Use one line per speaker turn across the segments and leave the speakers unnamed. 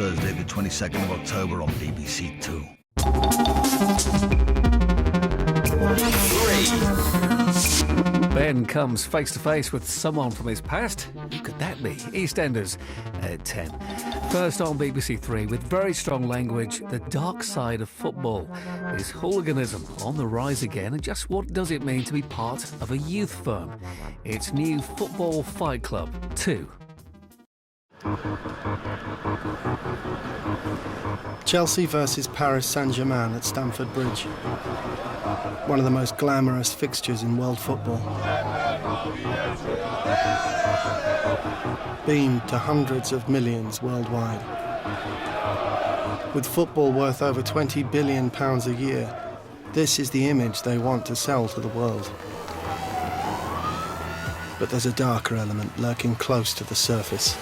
Thursday, the 22nd of October on BBC Two.
Ben comes face to face with someone from his past. Who could that be? EastEnders at 10. First on BBC Three, with very strong language, the dark side of football. Is hooliganism on the rise again, and just what does it mean to be part of a youth firm? It's new Football Fight Club 2.
Chelsea versus Paris Saint-Germain at Stamford Bridge. One of the most glamorous fixtures in world football. Beamed to hundreds of millions worldwide. With football worth over £20 billion a year, this is the image they want to sell to the world. But there's a darker element lurking close to the surface.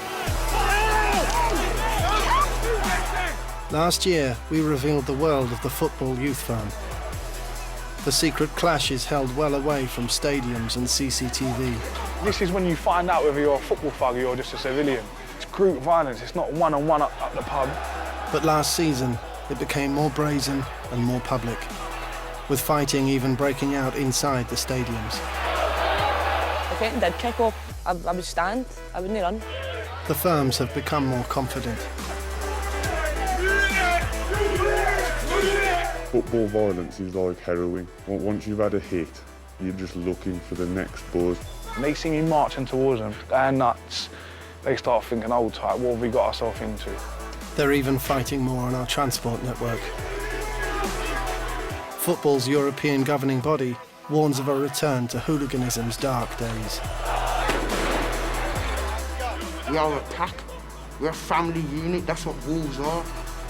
Last year, we revealed the world of the football youth firm. The secret clash is held well away from stadiums and CCTV.
This is when you find out whether you're a football thug or you're just a civilian. It's group violence, it's not one-on-one up the pub.
But last season, it became more brazen and more public, with fighting even breaking out inside the stadiums.
If anything did kick off, I would stand, I wouldn't run.
The firms have become more confident.
Football violence is like heroin. Once you've had a hit, you're just looking for the next buzz.
And they see me marching towards them, going nuts. They start thinking, oh, type, what have we got ourselves into?
They're even fighting more on our transport network. Football's European governing body warns of a return to hooliganism's dark days.
We are a pack. We're a family unit. That's what Wolves are.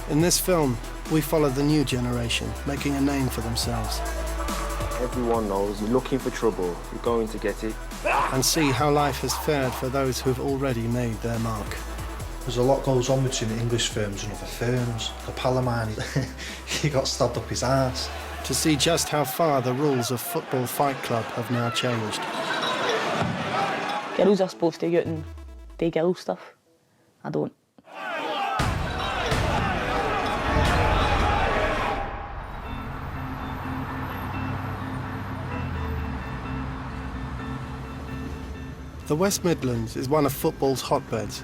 In this film, we follow the new generation, making a name for themselves.
Everyone knows you're looking for trouble, you're going to get it.
And see how life has fared for those who've already made their mark.
There's a lot goes on between the English firms and other firms. The Palomani, he got stabbed up his arse.
To see just how far the rules of Football Fight Club have now changed.
Girls are supposed to go out and do girl stuff. I don't.
The West Midlands is one of football's hotbeds.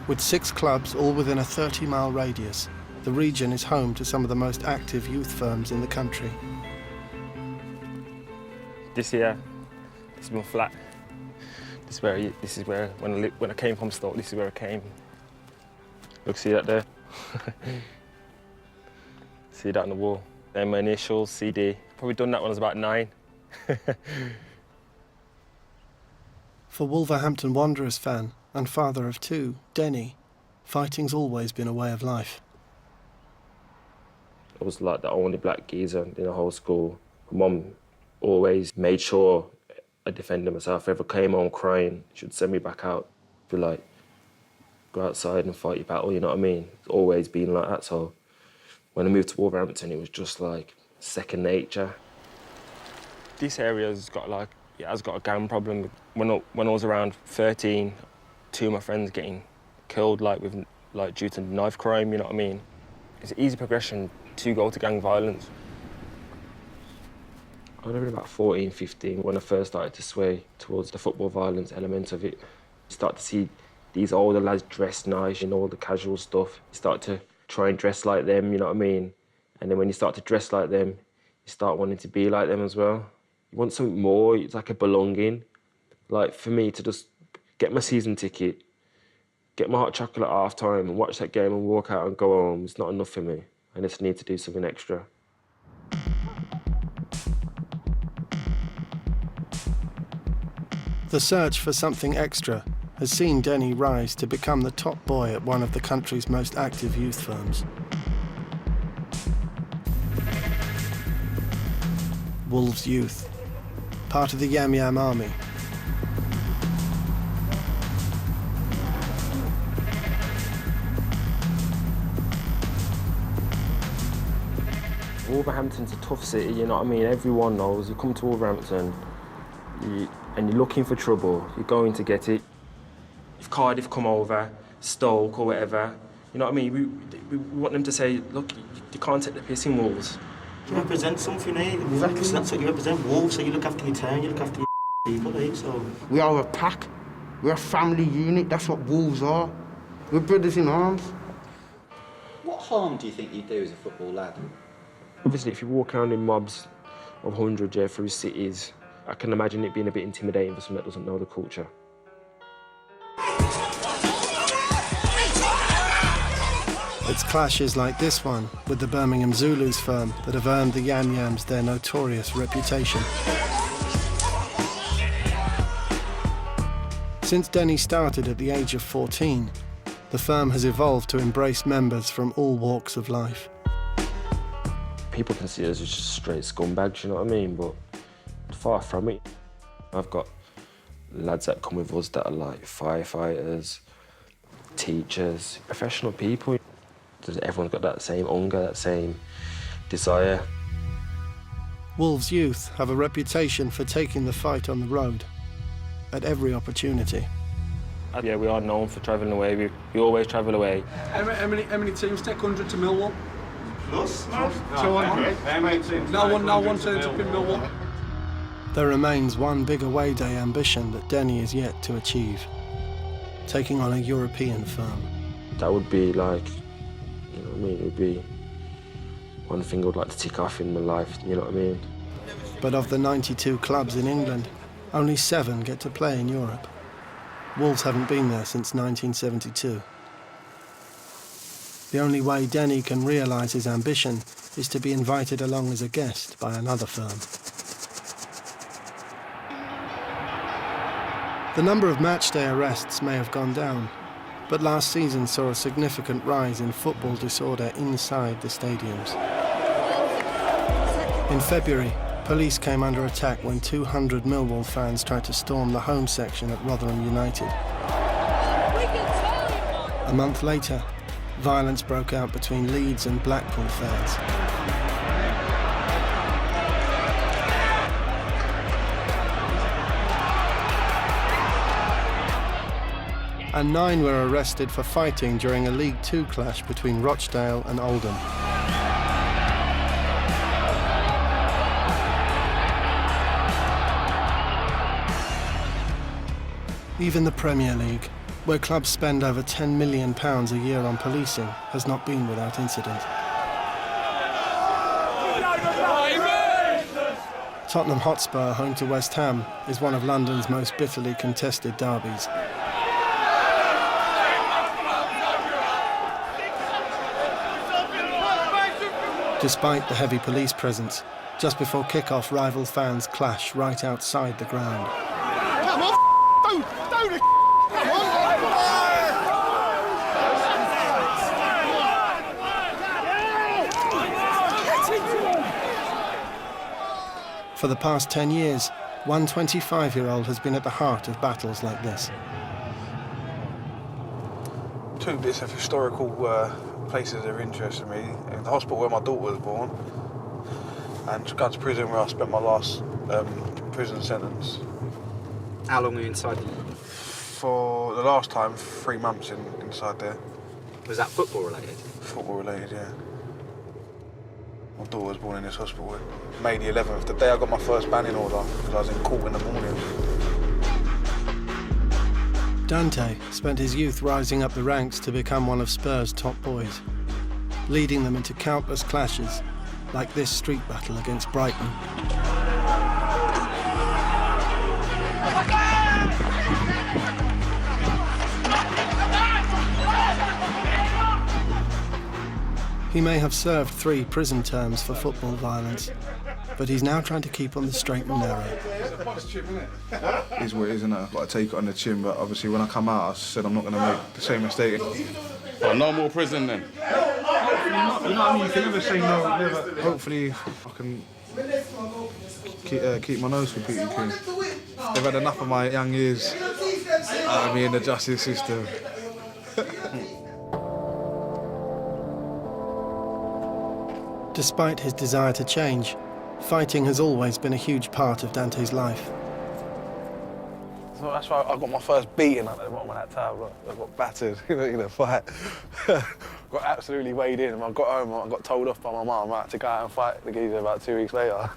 With 6 clubs all within a 30-mile radius, the region is home to some of the most active youth firms in the country.
This year, this is my flat. This is where when I came from Stoke, this is where I came. Look, see that there? See that on the wall? They're my initials, CD. Probably done that when I was about 9.
For Wolverhampton Wanderers fan and father of 2, Denny, fighting's always been a way of life.
I was like the only black geezer in the whole school. My mum always made sure I defended myself. If I ever came home crying, she'd send me back out. Be like, go outside and fight your battle, you know what I mean? It's always been like that, so when I moved to Wolverhampton, it was just like second nature. This area's got like, it has got a gang problem. When I was around 13, 2 of my friends getting killed due to knife crime, you know what I mean? It's an easy progression to go to gang violence. I was about 14, 15 when I first started to sway towards the football violence element of it. You start to see these older lads dressed nice, you know, all the casual stuff. You start to try and dress like them, you know what I mean? And then when you start to dress like them, you start wanting to be like them as well. You want something more, it's like a belonging. Like for me to just get my season ticket, get my hot chocolate at half time and watch that game and walk out and go home, it's not enough for me. I just need to do something extra.
The search for something extra has seen Denny rise to become the top boy at one of the country's most active youth firms. Wolves Youth, part of the Yam Yam Army.
Wolverhampton's a tough city, you know what I mean? Everyone knows. You come to Wolverhampton and you're looking for trouble, you're going to get it. If Cardiff come over, Stoke or whatever, You know what I mean? We want them to say, look, you can't take the piss in Wolves.
You represent something, eh? Exactly, that's what you represent, Wolves, so you look after your town, you look after your people, eh? So
We are a pack. We're a family unit. That's what Wolves are. We're brothers in arms.
What harm do you think you do as a football lad?
Obviously, if you walk around in mobs of 100 through cities, I can imagine it being a bit intimidating for someone that doesn't know the culture.
It's clashes like this one with the Birmingham Zulus firm that have earned the Yam Yams their notorious reputation. Since Denny started at the age of 14, the firm has evolved to embrace members from all walks of life.
People can see us as just straight scumbags, you know what I mean? But far from it. I've got lads that come with us that are like firefighters, teachers, professional people. Everyone's got that same hunger, that same desire.
Wolves youth have a reputation for taking the fight on the road at every opportunity.
Yeah, we are known for travelling away. We always travel away.
How many teams take 100 to Millwall?
Plus?
200. No one turns up in Millwall.
There remains one big away day ambition that Denny is yet to achieve, taking on a European firm.
That would be like, you know what I mean, it would be one thing I would like to tick off in my life, you know what I mean?
But of the 92 clubs in England, only 7 get to play in Europe. Wolves haven't been there since 1972. The only way Denny can realise his ambition is to be invited along as a guest by another firm. The number of matchday arrests may have gone down, but last season saw a significant rise in football disorder inside the stadiums. In February, police came under attack when 200 Millwall fans tried to storm the home section at Rotherham United. A month later, violence broke out between Leeds and Blackpool fans. And 9 were arrested for fighting during a League Two clash between Rochdale and Oldham. Even the Premier League, where clubs spend over £10 million a year on policing, has not been without incident. Tottenham Hotspur, home to West Ham, is one of London's most bitterly contested derbies. Despite the heavy police presence, just before kick-off, rival fans clash right outside the ground.
Come on, don't come on!
For the past 10 years, one 25-year-old has been at the heart of battles like this.
2 bits of historical places of interest to me. In the hospital where my daughter was born, and going to prison where I spent my last prison sentence.
How long were you inside?
For the last time, 3 months inside there.
Was that football related? Football
related, yeah. My daughter was born in this hospital May the 11th, the day I got my first banning order, because I was in court in the morning.
Dante spent his youth rising up the ranks to become one of Spurs' top boys, leading them into countless clashes, like this street battle against Brighton. He may have served 3 prison terms for football violence, but he's now trying to keep on the straight and narrow.
It is what it is, isn't it? I've got to take it on the chin, but obviously when I come out, I said I'm not going to make the same mistake.
Well, no more prison then?
Hopefully not, you know what I mean? You can never say no, never. Hopefully I can keep my nose completely clean. They've had enough of my young years me in the justice system.
Despite his desire to change, fighting has always been a huge part of Dante's life.
So that's why I got my first beating at the bottom of that tower. I got battered in a fight. got absolutely weighed in. And I got home, I got told off by my mum. I had to go out and fight the geezer about 2 weeks later.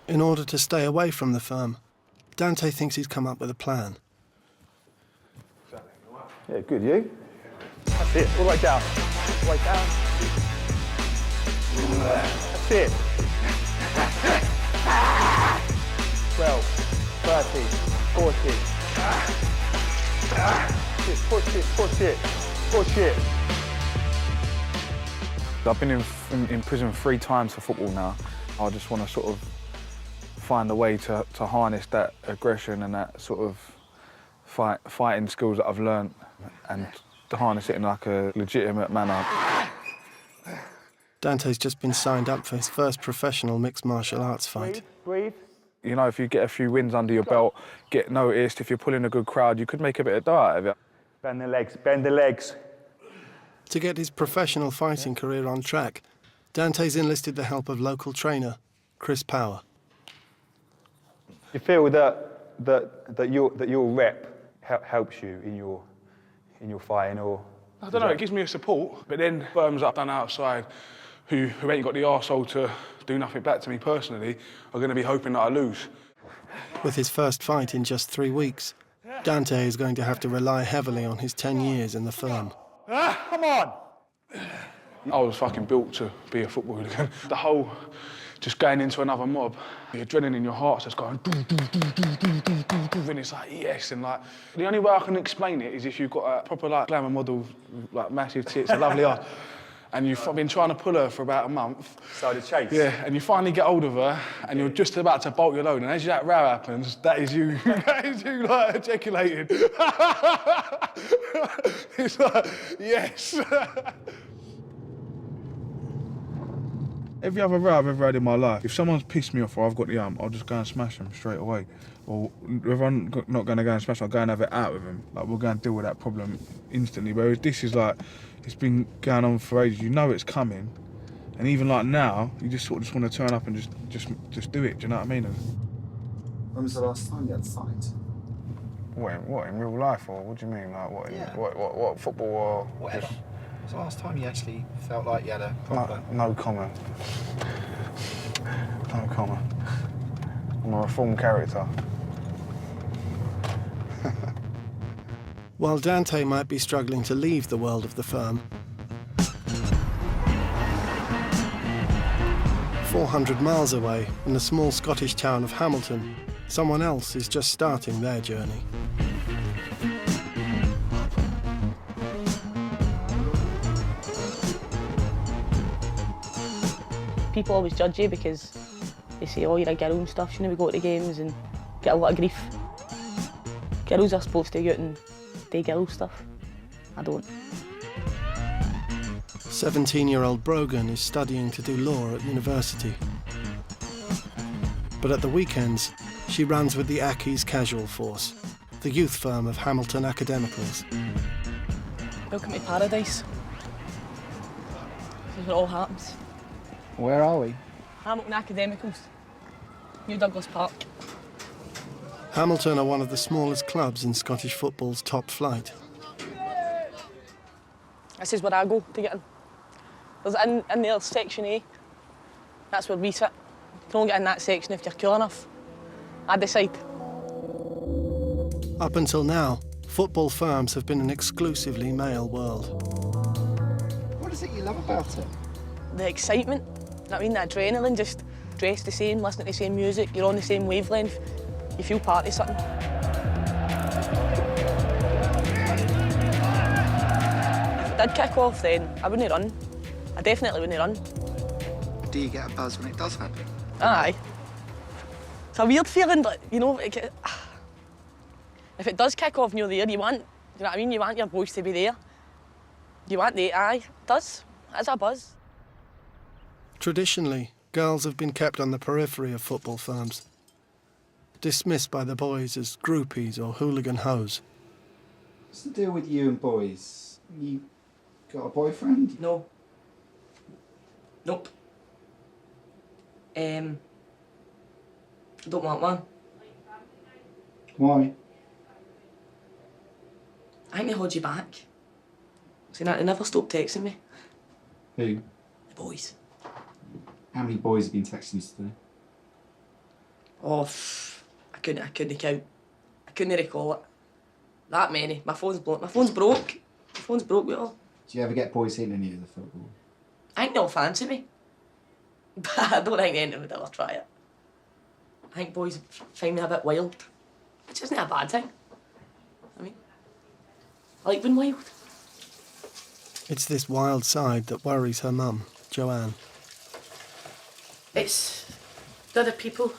In order to stay away from the firm, Dante thinks he's come up with a plan.
Yeah, good, you? That's it, all the way down. All the way down. That's it. 12, 13, 14. Push it, push it, push it. I've been in prison 3 times for football now. I just want to sort of find a way to harness that aggression and that sort of fighting skills that I've learned and to harness it in like a legitimate manner.
Dante's just been signed up for his first professional mixed martial arts fight.
Breathe. You know, if you get a few wins under your belt, get noticed, if you're pulling a good crowd, you could make a bit of dough out of it. Bend the legs, bend the legs.
To get his professional fighting career on track, Dante's enlisted the help of local trainer Chris Power.
You feel that your rep helps you in your fighting, or I don't know. It gives me a support. But then firms that I've done outside, who ain't got the arsehole to do nothing back to me personally, are going to be hoping that I lose.
With his first fight in just 3 weeks, Dante is going to have to rely heavily on his 10 years in the firm.
Come on! I was fucking built to be a football hooligan. The whole just going into another mob, the adrenaline in your heart's just going doo, doo, doo, doo, doo, doo, doo, doo, and it's like, yes, and like, the only way I can explain it is if you've got a proper like glamour model, like massive tits, a lovely ass, and you've been trying to pull her for about a month. So the chase. Yeah, and you finally get hold of her, and you're just about to bolt your load, and as that row happens, that is you like ejaculated. It's like, yes. Every other row I've ever had in my life, if someone's pissed me off or I've got the I'll just go and smash them straight away. Or if I'm not going to go and smash them, I'll go and have it out with them. Like, we'll go and deal with that problem instantly. Whereas this is like, it's been going on for ages. You know it's coming. And even like now, you just sort of just want to turn up and just do it, do you know what I mean?
When was the last time you had a fight?
What, in real life, or what do you mean? Like, what,
yeah.
what football or...
Whatever. Was the last time you actually felt like you had a proper...
No comment. No comment. I'm a reformed character.
While Dante might be struggling to leave the world of the firm, 400 miles away in the small Scottish town of Hamilton, someone else is just starting their journey.
People always judge you because they say, oh, you're a girl and stuff, shouldn't we go to the games, and get a lot of grief. Girls are supposed to go out and do girl stuff. I don't.
17-year-old Brogan is studying to do law at university. But at the weekends, she runs with the Accies Casual Force, the youth firm of Hamilton Academicals.
Welcome to paradise. This is where it all happens.
Where are we?
Hamilton Academicals, New Douglas Park.
Hamilton are one of the smallest clubs in Scottish football's top flight.
This is where I go to get in. There's in there, section A. That's where we sit. You can only get in that section if you're cool enough. I decide.
Up until now, football firms have been an exclusively male world.
What is it you love about it?
The excitement. I mean, the adrenaline, just dress the same, listen to the same music, you're on the same wavelength, you feel part of something. If it did kick off, then I wouldn't run. I definitely wouldn't run.
Do you get a buzz when it does happen?
Aye. It's a weird feeling, but, you know, if it does kick off and you're there, you know what I mean? You want your boys to be there. You want aye, it does. It's a buzz.
Traditionally, girls have been kept on the periphery of football firms, dismissed by the boys as groupies or hooligan hoes.
What's the deal with you and boys? You got a boyfriend?
No. Nope. I don't want one.
Why?
I think they hold you back. See, they never stopped texting me.
Who?
The boys.
How many boys have been texting you today?
Oh, I couldn't count. I couldn't recall it. That many. My phone's broke. My phone's broke with it all.
Do you ever get boys hitting you at the football?
I think they'll fancy me. But I don't think anyone would ever try it. I think boys find me a bit wild, which isn't a bad thing. I mean, I like being wild.
It's this wild side that worries her mum, Joanne.
It's the other people,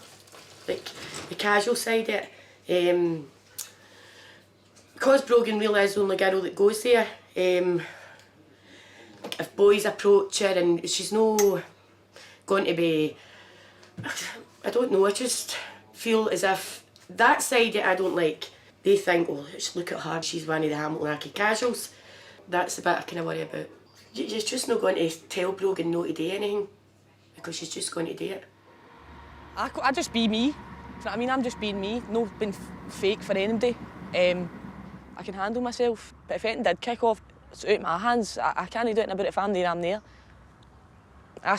like the casual side of it. Because Brogan really is the only girl that goes there, if boys approach her and she's no going to be, I don't know, I just feel as if that side that I don't like, they think, oh, just look at her, she's one of the Hamilton Ackie casuals. That's the bit I kind of worry about. You're just not going to tell Brogan no to do anything, because she's just going to do it. I just be me. Do you know what I mean? I'm just being me, no being fake for anybody. I can handle myself, but if anything did kick off, it's out of my hands. I can't do anything about it if I'm there, I'm there. I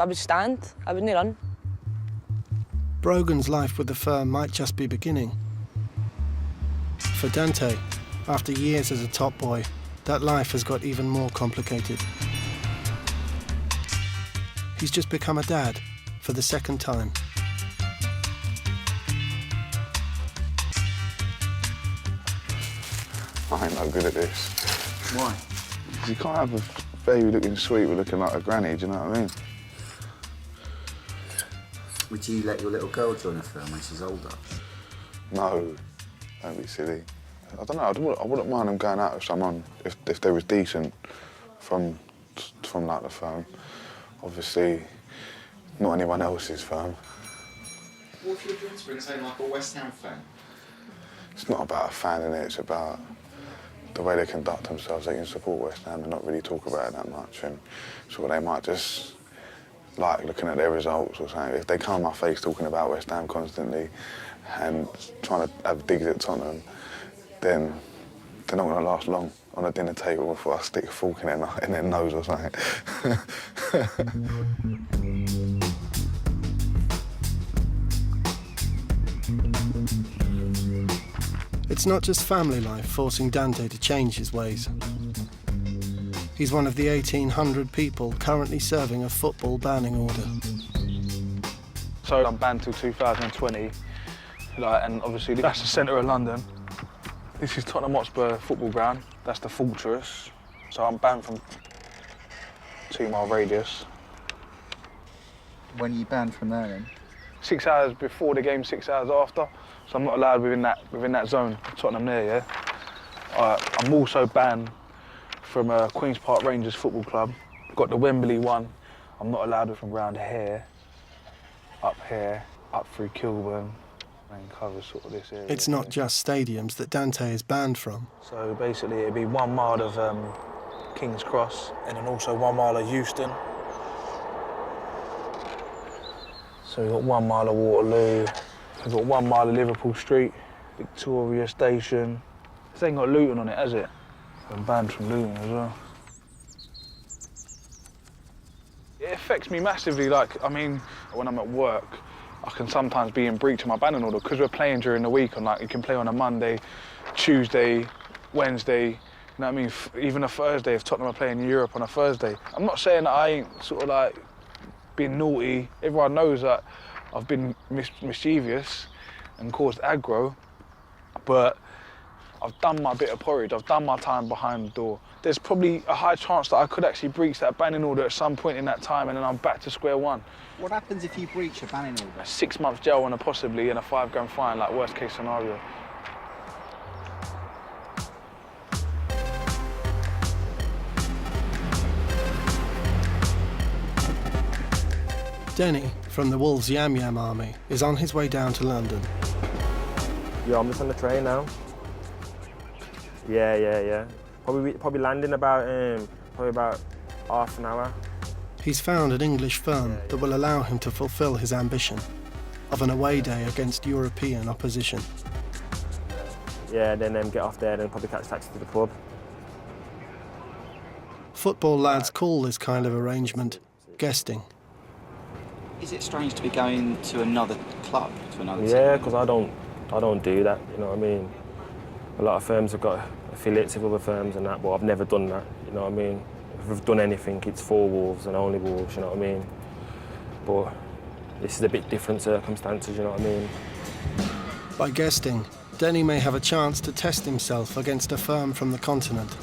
would stand, I wouldn't run.
Brogan's life with the firm might just be beginning. For Dante, after years as a top boy, that life has got even more complicated. He's just become a dad for the second time.
I ain't no good at this.
Why?
You can't have a baby looking sweet with looking like a granny, do you know what I mean?
Would you let your little girl join a firm when she's older?
No, don't be silly. I don't know, I wouldn't mind them going out with someone if they was decent from like the firm. Obviously, not anyone else's firm.
What if your dreams bring something like a West Ham fan?
It's not about a fan, innit? It's about the way they conduct themselves. They can support West Ham and not really talk about it that much. And so they might just like looking at their results or something. If they come in my face talking about West Ham constantly and trying to have digs at Tottenham, then they're not going to last long on a dinner table before I stick a fork in their nose or something.
It's not just family life forcing Dante to change his ways. He's one of the 1,800 people currently serving a football banning order.
So I'm banned till 2020, and obviously that's the centre of London. This is Tottenham Hotspur football ground. That's the fortress. So I'm banned from 2-mile radius.
When are you banned from there then?
6 hours before the game, 6 hours after. So I'm not allowed within that zone, Tottenham there, yeah. I'm also banned from Queen's Park Rangers Football Club. Got the Wembley one. I'm not allowed from around here, up through Kilburn, and cover sort of this area.
It's not just stadiums that Dante is banned from.
So basically it'd be 1 mile of King's Cross and then also 1 mile of Euston. So we've got 1 mile of Waterloo, we've got 1 mile of Liverpool Street, Victoria Station. This ain't got Luton on it, has it? I'm banned from Luton as well. It affects me massively, when I'm at work, I can sometimes be in breach of my banning order because we're playing during the week and you can play on a Monday, Tuesday, Wednesday, you know what I mean? Even a Thursday if Tottenham are playing in Europe on a Thursday. I'm not saying that I ain't been naughty. Everyone knows that I've been mischievous and caused aggro, but I've done my bit of porridge. I've done my time behind the door. There's probably a high chance that I could actually breach that banning order at some point in that time and then I'm back to square one.
What happens if you breach a banning order?
6 months jail and a possibly and a £5 fine, worst case scenario.
Denny, from the Wolves Yam Yam Army, is on his way down to London.
Yeah, I'm just on the train now. Yeah. Probably landing about half an hour.
He's found an English firm that will allow him to fulfil his ambition of an away day against European opposition.
Yeah, then get off there and probably catch a taxi to the pub.
Football lads call this kind of arrangement guesting.
Is it strange to be going to another club, to another team?
Yeah, because I don't do that, you know what I mean? A lot of firms have got affiliates with other firms and that, but I've never done that, you know what I mean? If I've done anything, it's for Wolves and only Wolves, you know what I mean? But this is a bit different circumstances, you know what I mean?
By guesting, Denny may have a chance to test himself against a firm from the continent.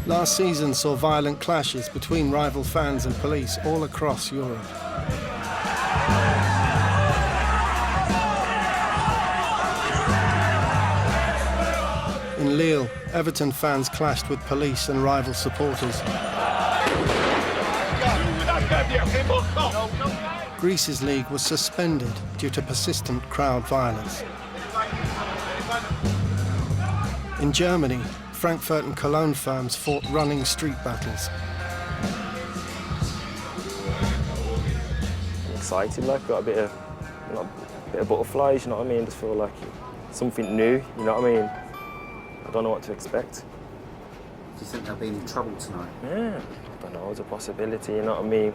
Last season saw violent clashes between rival fans and police all across Europe. In Lille, Everton fans clashed with police and rival supporters. Greece's league was suspended due to persistent crowd violence. In Germany, Frankfurt and Cologne firms fought running street battles.
I'm excited, like, got a bit of butterflies, you know what I mean? Just feel like something new, you know what I mean? I don't know what to expect.
Do you think they'll be in trouble tonight?
Yeah, I don't know, it's a possibility, you know what I mean?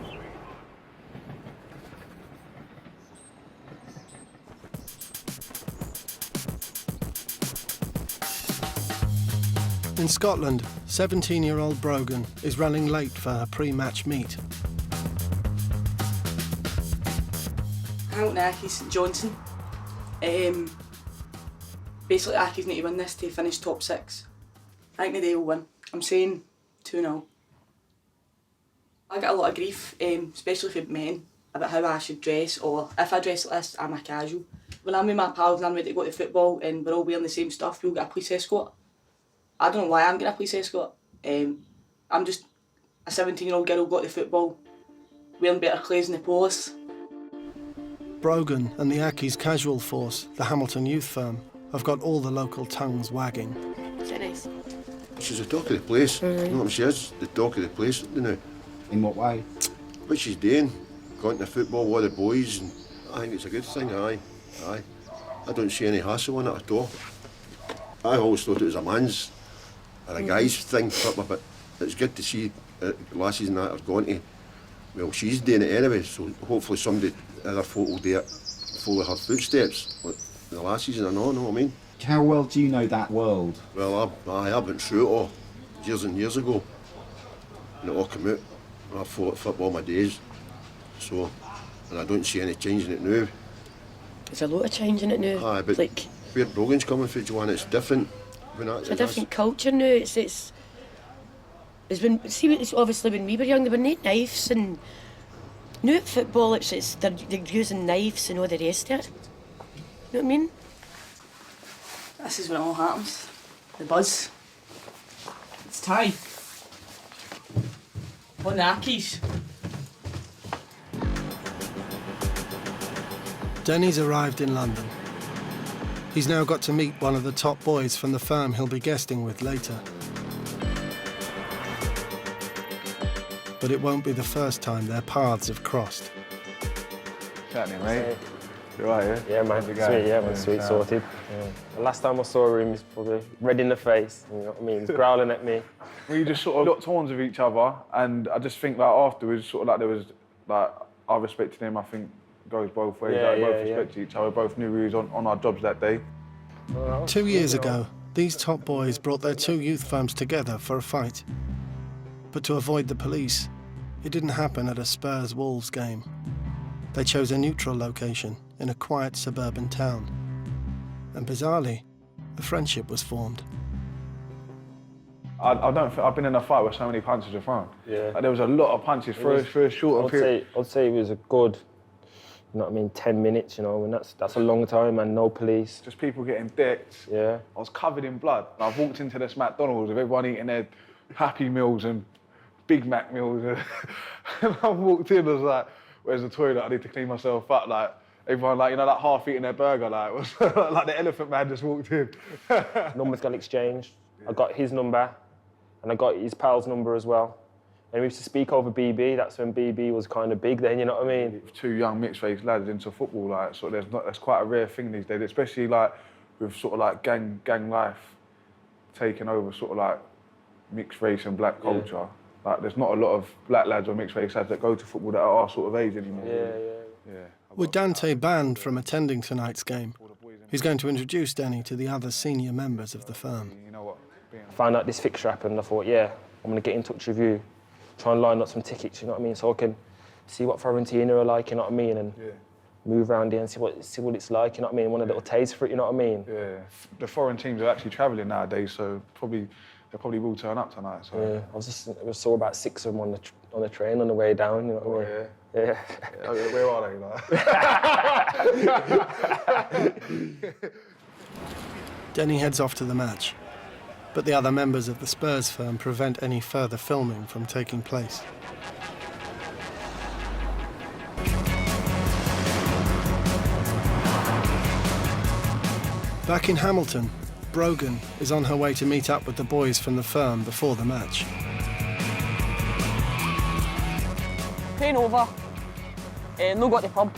In Scotland, 17-year-old Brogan is running late for her pre-match meet.
Out in Aki's St Johnson. Basically, Aki's need to win this to finish top 6. I think they will win. I'm saying 2-0. I get a lot of grief, especially from men, about how I should dress, or if I dress like this, I'm a casual. When I'm with my pals and I'm ready to go to football and we're all wearing the same stuff, we'll get a police escort. I don't know why I'm getting a police escort. I'm just a 17-year-old girl who got to football, wearing better clothes than the police.
Brogan and the Aki's casual force, the Hamilton youth firm, have got all the local tongues wagging.
Is that nice?
She's the talk of the place. You know what she is? The talk of the place, you know.
In what way?
What she's doing, going to football with the boys, and I think it's a good thing, aye. I don't see any hassle in it at all. I always thought it was a man's or a guy's thing, but it's good to see lasses and that are going to. Well, she's doing it anyway, so hopefully somebody, other folk will do it, follow her footsteps. Like the lassies and I know what I mean?
How well do you know that world?
Well, I went through it all years and years ago. And it all came out. I fought football my days. So, and I don't see any change in it now.
There's a lot of change in it now.
Aye, but
like,
where Brogan's coming from, Joanna, it's different.
It's a different culture now. It's obviously when we were young, there were no knives, and now at football, they're using knives and all the rest of it. You know what I mean? This is when it all happens. The buzz. It's time. On the Ackies.
Denny's arrived in London. He's now got to meet one of the top boys from the firm he'll be guesting with later. But it won't be the first time their paths have crossed.
Certainly, mate. You all right, yeah?
Yeah, man. Sweet, yeah, man. Sweet, sorted. Yeah. The last time I saw him, he's probably red in the face, you know what I mean? He's growling at me.
We just sort of locked horns with each other, and I just think, like, afterwards, sort of like there was, like, I respected him, I think, goes both ways.
Yeah,
like, both respected each other, both knew we was on our jobs that day.
2 years ago, these top boys brought their two youth firms together for a fight. But to avoid the police, it didn't happen at a Spurs-Wolves game. They chose a neutral location in a quiet suburban town. And bizarrely, a friendship was formed.
I don't think I've been in a fight where so many punches were thrown.
Yeah.
Like, there was a lot of punches for a short period.
I'd say it was a good, you know what I mean, 10 minutes, you know, and that's a long time, and no police.
Just people getting decked.
Yeah.
I was covered in blood. And I've walked into this McDonald's with everyone eating their Happy Meals and Big Mac meals. And I walked in, I was like, where's the toilet? I need to clean myself up. Like, everyone, like, you know, like half eating their burger, like, was like the Elephant Man just walked in.
Numbers got exchanged. I got his number, and I got his pal's number as well. And we used to speak over BB. That's when BB was kind of big then, you know what I mean?
Two young mixed-race lads into football, like, so that's quite a rare thing these days, especially like with sort of like gang life taking over, sort of like mixed race and black culture. Like, there's not a lot of black lads or mixed race lads that go to football that are our sort of age anymore. Yeah.
With Dante banned from attending tonight's game, he's going to introduce Denny to the other senior members of the firm.
I found out this fixture happened and I thought, yeah, I'm going to get in touch with you, try and line up some tickets, you know what I mean, so I can see what Fiorentina are like, you know what I mean, and move around here and see what it's like, you know what I mean, want a little taste for it, you know what I mean.
Yeah, the foreign teams are actually travelling nowadays, so they probably will turn up tonight. So.
Yeah, I saw about 6 of them on the train on the way down, you know what I mean. Yeah.
Where are they?
Denny heads off to the match, but the other members of the Spurs firm prevent any further filming from taking place. Back in Hamilton, Brogan is on her way to meet up with the boys from the firm before the match.
Playing over, no got the pub,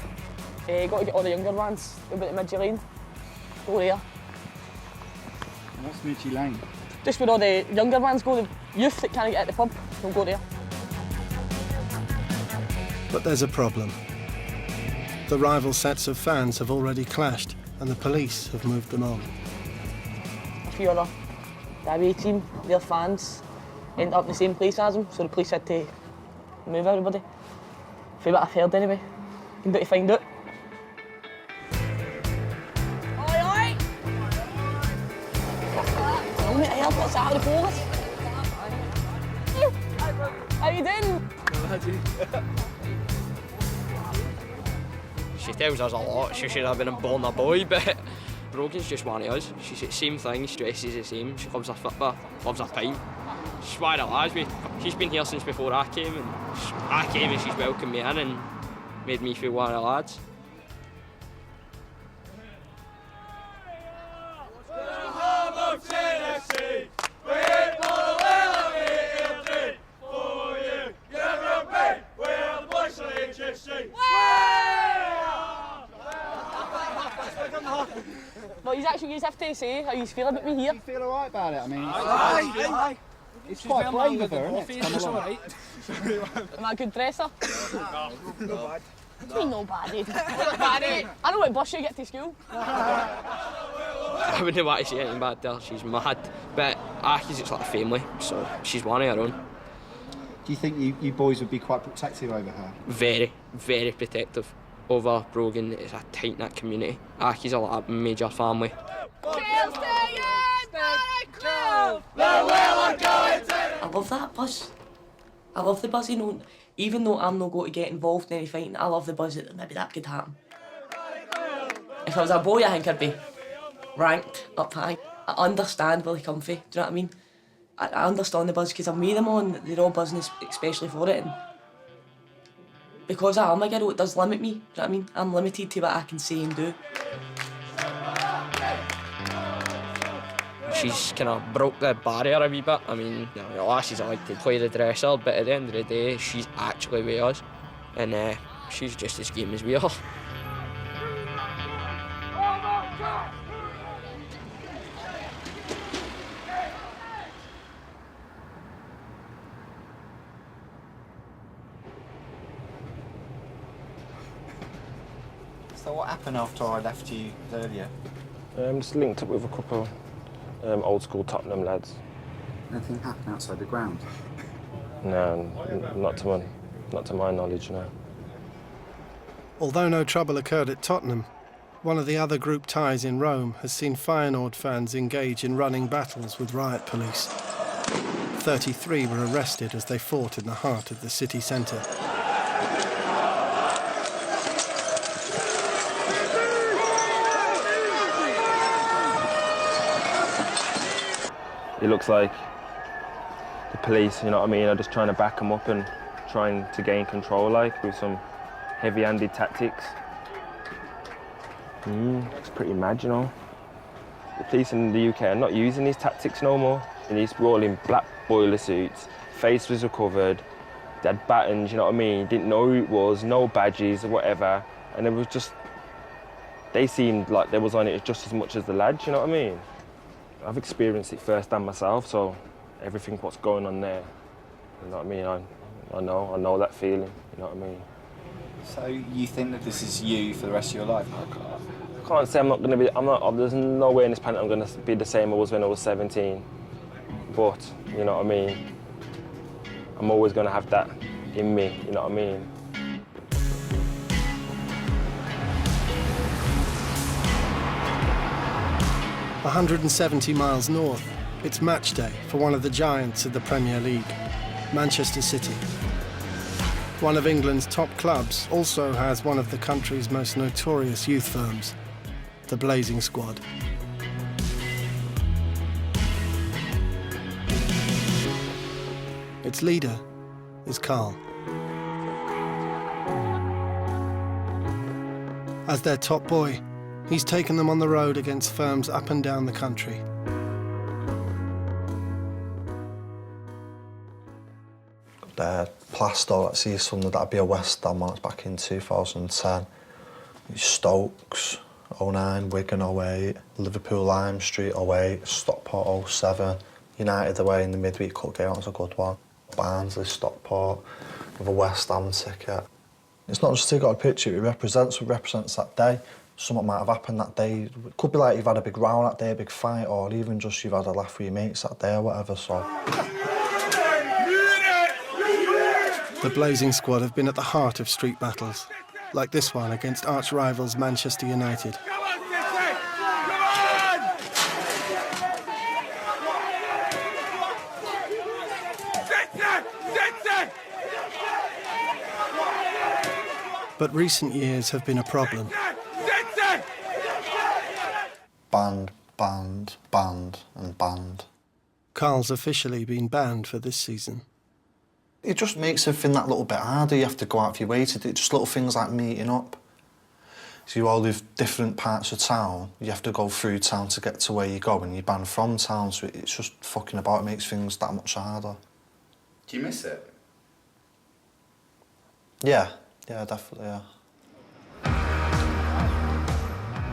got to get all the younger ones, about the Midgie Lane, go there.
What's Midgie Lane?
Just where all the younger ones go, the youth that can't get at the pub, they'll go there.
But there's a problem. The rival sets of fans have already clashed and the police have moved them on.
A few other away team, their fans, ended up in the same place as them, so the police had to move everybody. For what I've heard anyway, I'm about to find out. Oi! Tell me, I heard what's out of the police. How you doing?
She tells us a lot. She should have been born a boy, but Brogan's just one of us. She's the same thing, she dresses the same. She loves her football, loves her time. She's one of the lads. She's been here since before I came, and I came and she's welcomed me in and made me feel one of the lads.
Well, you have to say how you feel about me here.
You feel alright about it? I mean, it's quite brave of her, isn't it? To come along.
Am I a good dresser?
No.
What do you mean nobody? I know what bus you get to school.
I wouldn't want to say anything bad there, she's mad. But Aki's it's like a family, so she's one of her own.
Do you think you boys would be quite protective over her?
Very, very protective over Brogan. It's a tight-knit community. Aki's a major family.
I love that buzz. I love the buzz, you know, even though I'm not going to get involved in any fighting, I love the buzz that maybe that could happen. If I was a boy, I think I'd be ranked up high. I understand where they come from, do you know what I mean? I understand the buzz because I'm with them on, they're all buzzing especially for it. And because I am a girl, it does limit me, do you know what I mean? I'm limited to what I can say and do.
She's kind of broke the barrier a wee bit. I mean, the lasses I like to play the dresser, but at the end of the day, she's actually with us. And she's just as game as we are.
So what happened after I left you earlier?
Just linked up with a couple old school Tottenham lads.
Anything happened outside the ground?
No, not to my knowledge, no.
Although no trouble occurred at Tottenham, one of the other group ties in Rome has seen Feyenoord fans engage in running battles with riot police. 33 were arrested as they fought in the heart of the city centre.
It looks like the police, you know what I mean, are just trying to back them up and trying to gain control, like, with some heavy-handed tactics. It's pretty mad, you know. The police in the UK are not using these tactics no more. And these were all in black boiler suits, face was recovered, they had buttons, you know what I mean, didn't know who it was, no badges or whatever, and it was just, they seemed like they was on it just as much as the lads, you know what I mean? I've experienced it firsthand myself, so everything what's going on there. You know what I mean? I know that feeling. You know what I mean?
So you think that this is you for the rest of your life?
I can't say I'm not going to be. There's no way in this planet I'm going to be the same I was when I was 17. But you know what I mean? I'm always going to have that in me. You know what I mean?
– 170 miles north, it's match day for one of the giants of the Premier League, Manchester City. One of England's top clubs also has one of the country's most notorious youth firms, the Blazing Squad. Its leader is Carl. As their top boy, he's taken them on the road against firms up and down the country.
Plasto, let's see, something that'd be a West Ham match back in 2010. Stokes, 09, Wigan 08, Liverpool Lime Street 08, Stockport 07, United away in the midweek cup game, that was a good one. Barnsley, Stockport, with a West Ham ticket. It's not just you got a picture, it represents that day. Something might have happened that day. It could be like you've had a big row that day, a big fight, or even just you've had a laugh with your mates that day or whatever, so.
The Blazing Squad have been at the heart of street battles, like this one against arch-rivals Manchester United. But recent years have been a problem.
Banned, and banned.
Carl's officially been banned for this season.
It just makes everything that little bit harder. You have to go out of your way to do just little things like meeting up. So you all live different parts of town. You have to go through town to get to where you go, and you're banned from town, so it's just fucking about. It makes things that much harder.
Do you miss it?
Yeah, definitely, yeah.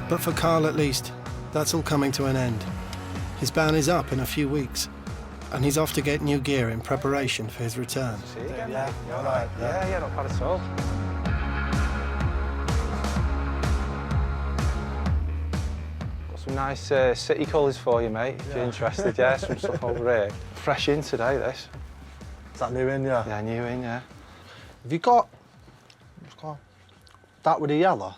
But for Carl, at least, that's all coming to an end. His ban is up in a few weeks, and he's off to get new gear in preparation for his return.
See you again? Yeah, all right. Yeah, not bad at all. Got some nice city colours for you, mate, if you're interested, yeah, some stuff over here. Fresh in today, this.
Is that new in, yeah?
Yeah, new in, yeah.
Have you got that with the yellow?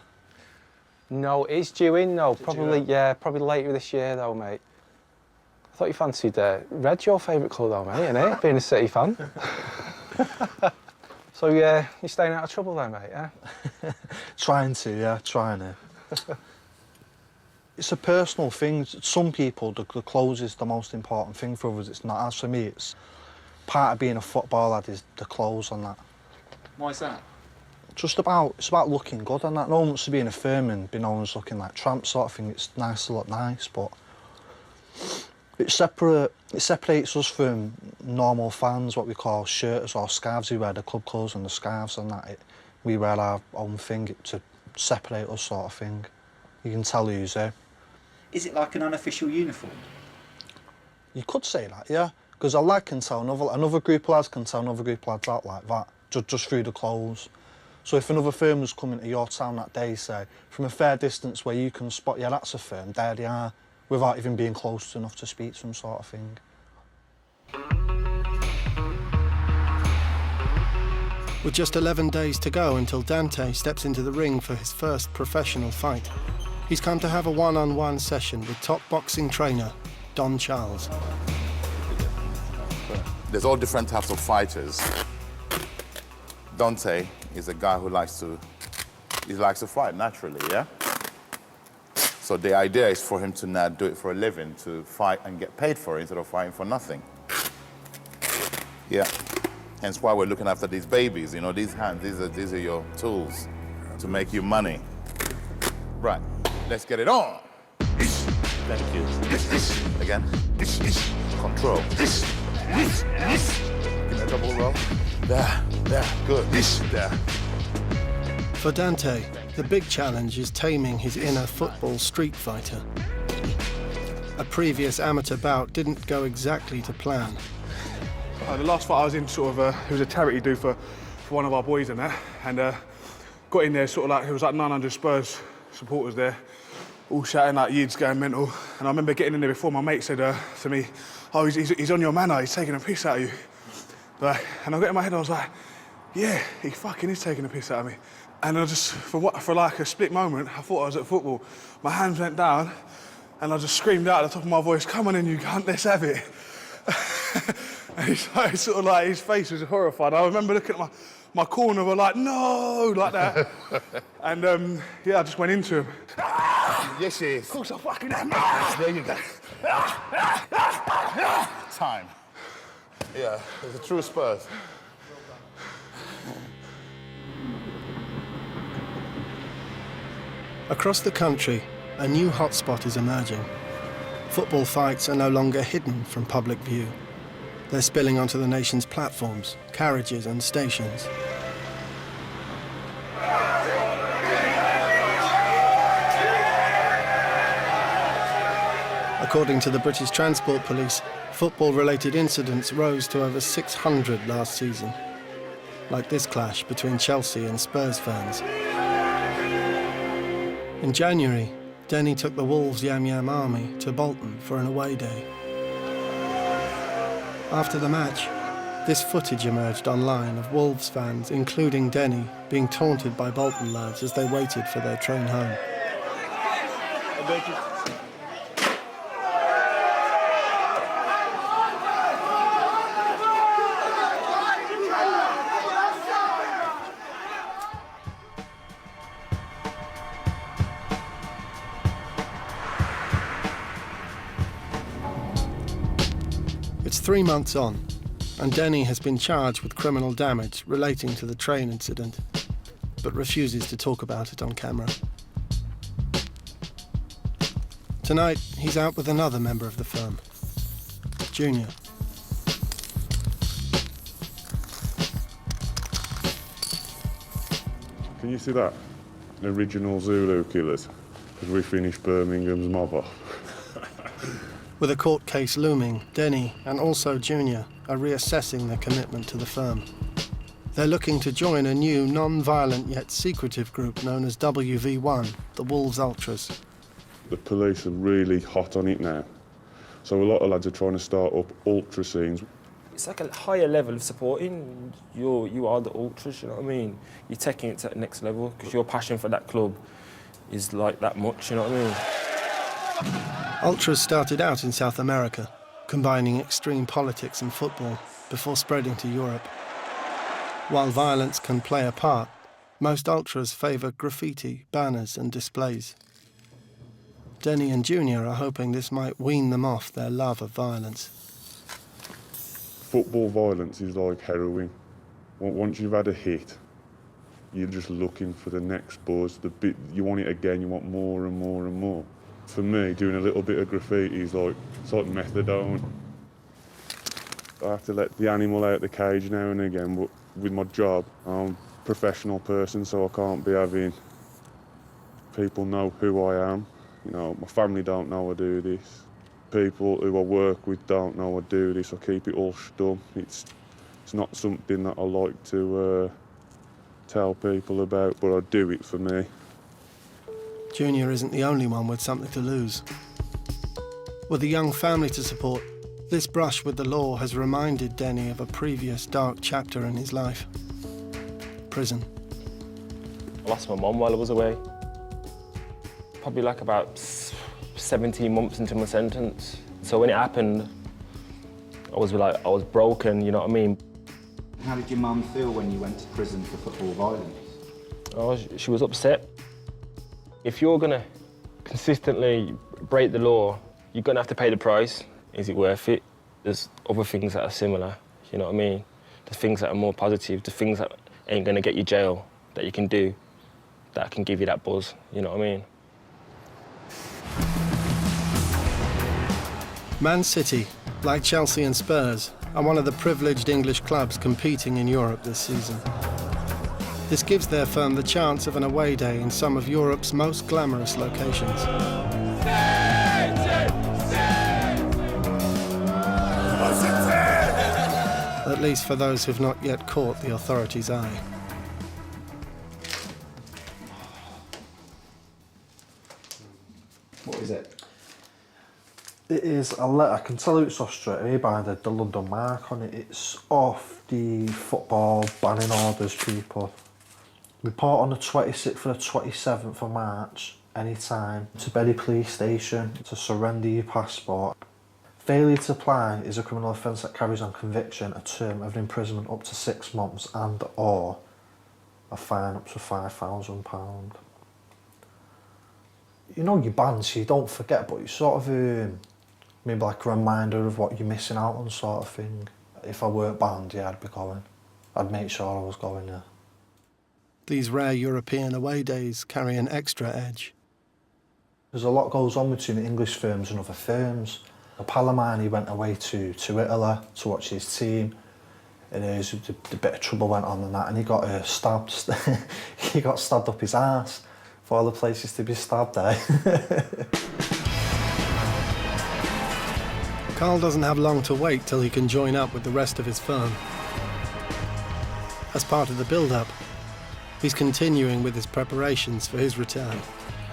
No, it's due in, though. Probably, yeah, probably later this year, though, mate. I thought you fancied red's your favourite colour, though, mate, isn't it? Being a City fan. So, yeah, you're staying out of trouble, then, mate, yeah?
Trying to. It's a personal thing. Some people, the clothes is the most important thing. For others, it's not. As for me, it's part of being a football lad is the clothes and that.
Why is that?
It's about looking good and that. No one wants to be in a firm and be known as looking like tramp sort of thing. It's nice to look nice, but it separates us from normal fans, what we call shirters or scarves. We wear the club clothes and the scarves and that. We wear our own thing to separate us sort of thing. You can tell who's there.
Is it like an unofficial uniform?
You could say that, yeah. Because a lad can tell another group of lads can tell another group of lads out like that, just through the clothes. So if another firm was coming to your town that day, say, from a fair distance where you can spot, yeah, that's a firm, there they are, without even being close enough to speak to them sort of thing.
With just 11 days to go until Dante steps into the ring for his first professional fight, he's come to have a one-on-one session with top boxing trainer Don Charles.
There's all different types of fighters. Dante is a guy who likes to fight naturally, yeah? So the idea is for him to not do it for a living, to fight and get paid for it instead of fighting for nothing. Yeah. Hence why we're looking after these babies, you know, these hands, these are your tools to make you money. Right, let's get it on. Thank you. Again. Control. Give me a double roll. There, good. There.
For Dante, the big challenge is taming his inner football street fighter. A previous amateur bout didn't go exactly to plan,
The last fight I was in, sort of, it was a charity do for one of our boys and that, and got in there, sort of like, there was like 900 Spurs supporters there, all shouting like Yids going mental. And I remember getting in there before, my mate said to me, "Oh, he's on your manor, he's taking a piss out of you." And I got in my head, I was like, yeah, he fucking is taking a piss out of me. And I just, for like a split moment, I thought I was at football. My hands went down, and I just screamed out at the top of my voice, "Come on in, you cunt, let's have it." And he's like, sort of like, his face was horrified. I remember looking at my corner, were like, "No," like that. And yeah, I just went into him.
Yes, he is.
Of course I fucking am.
There you go. Time. Yeah, it's a true Spurs.
Across the country, a new hotspot is emerging. Football fights are no longer hidden from public view. They're spilling onto the nation's platforms, carriages and stations. According to the British Transport Police, football-related incidents rose to over 600 last season, like this clash between Chelsea and Spurs fans. In January, Denny took the Wolves Yam Yam Army to Bolton for an away day. After the match, this footage emerged online of Wolves fans, including Denny, being taunted by Bolton lads as they waited for their train home. It's 3 months on, and Denny has been charged with criminal damage relating to the train incident, but refuses to talk about it on camera. Tonight, he's out with another member of the firm, Junior.
Can you see that? Original Zulu killers, because we finished Birmingham's mob off.
With a court case looming, Denny and also Junior are reassessing their commitment to the firm. They're looking to join a new, non-violent yet secretive group known as WV1, the Wolves Ultras.
The police are really hot on it now. So a lot of lads are trying to start up ultra scenes.
It's like a higher level of supporting. You are the ultras, you know what I mean? You're taking it to the next level because your passion for that club is like that much, you know what I mean?
Ultras started out in South America, combining extreme politics and football before spreading to Europe. While violence can play a part, most ultras favour graffiti, banners and displays. Denny and Junior are hoping this might wean them off their love of violence.
Football violence is like heroin. Once you've had a hit, you're just looking for the next buzz. You want it again, you want more and more and more. For me, doing a little bit of graffiti is like, it's like methadone. I have to let the animal out the cage now and again, but with my job, I'm a professional person, so I can't be having people know who I am. You know, my family don't know I do this. People who I work with don't know I do this. I keep it all stum. It's not something that I like to tell people about, but I do it for me.
Junior isn't the only one with something to lose. With a young family to support, this brush with the law has reminded Denny of a previous dark chapter in his life. Prison.
I lost my mum while I was away. Probably like about 17 months into my sentence. So when it happened, I was broken, you know what I mean?
How did your mum feel when you went to prison for football violence?
Oh, she was upset. If you're gonna consistently break the law, you're gonna have to pay the price. Is it worth it? There's other things that are similar, you know what I mean? There's things that are more positive, the things that ain't gonna get you jail, that you can do, that can give you that buzz, you know what I mean?
Man City, like Chelsea and Spurs, are one of the privileged English clubs competing in Europe this season. This gives their firm the chance of an away day in some of Europe's most glamorous locations. at least for those who've not yet caught the authorities' eye.
What is it?
It is a letter. I can tell you it's off straight away by the London mark on it. It's off the football banning orders, people. Report on the 26th or the 27th of March, anytime, to Bury Police Station to surrender your passport. Failure to apply is a criminal offence that carries on conviction a term of imprisonment up to 6 months and or a fine up to £5,000. You know you're banned, so you don't forget, but it's sort of maybe like a reminder of what you're missing out on, sort of thing. If I weren't banned, yeah, I'd be going. I'd make sure I was going, yeah.
These rare European away days carry an extra edge.
There's a lot goes on between the English firms and other firms. A pal of mine, he went away to Italy to watch his team, and a bit of trouble went on and that, and he got stabbed. He got stabbed up his arse. For all the places to be stabbed there.
Carl doesn't have long to wait till he can join up with the rest of his firm. As part of the build-up, he's continuing with his preparations for his return.